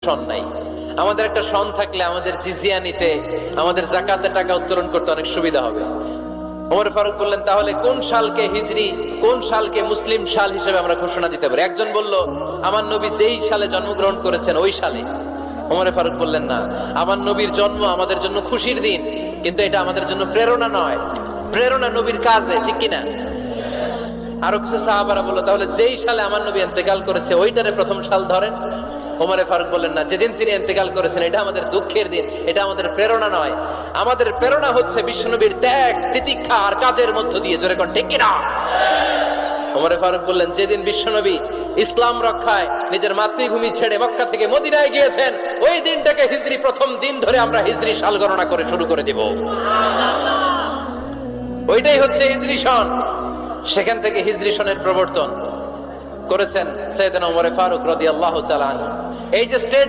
সন নাই। আমাদের একটা সন থাকলে আমাদের জিজিয়া নিতে, আমাদের যাকাতের টাকা উত্তোলন করতে অনেক সুবিধা হবে। ওমর ফারুক বললেন, তাহলে কোন সালকে হিজরি, কোন সালকে মুসলিম সাল হিসেবে আমরা ঘোষণা দিতে পারি? একজন বলল, আমার নবী যেই সালে জন্মগ্রহণ করেছেন ওই সালে। ওমর ফারুক বললেন, না, আমার নবীর জন্ম আমাদের জন্য খুশির দিন, কিন্তু এটা আমাদের জন্য প্রেরণা নয়। প্রেরণা নবীর কাজে, ঠিক কিনা? আরো কিছু সাহাবারা বলল, তাহলে যেই সালে আমার নবী ইন্তেকাল করেছে ওইটারে প্রথম সাল ধরেন। ওমর ফারুক বললেন, না, যেদিন তিনি ইন্তেকাল করেছেন এটা আমাদের দুঃখের দিন, এটা আমাদের প্রেরণা নয়। আমাদের প্রেরণা হচ্ছে বিশ্বনবীর ত্যাগ, তিতিক্ষা আর কাজের মধ্য দিয়ে। জোরে কোন ঠিক কিনা? ওমর ফারুক বললেন, যেদিন বিশ্বনবী ইসলাম রক্ষায় নিজের মাতৃভূমি ছেড়ে মক্কা থেকে মদিনায় গিয়েছেন, ওই দিনটাকে হিজরি প্রথম দিন ধরে আমরা হিজরি সাল গণনা করে শুরু করে দিব। ওইটাই হচ্ছে হিজরি সন। সেখান থেকে হিজরি সনের প্রবর্তন করেছেন সাইয়েদনা ওমর ফারুক রাদিয়াল্লাহু তাআলা আনহু। এই যে স্টেট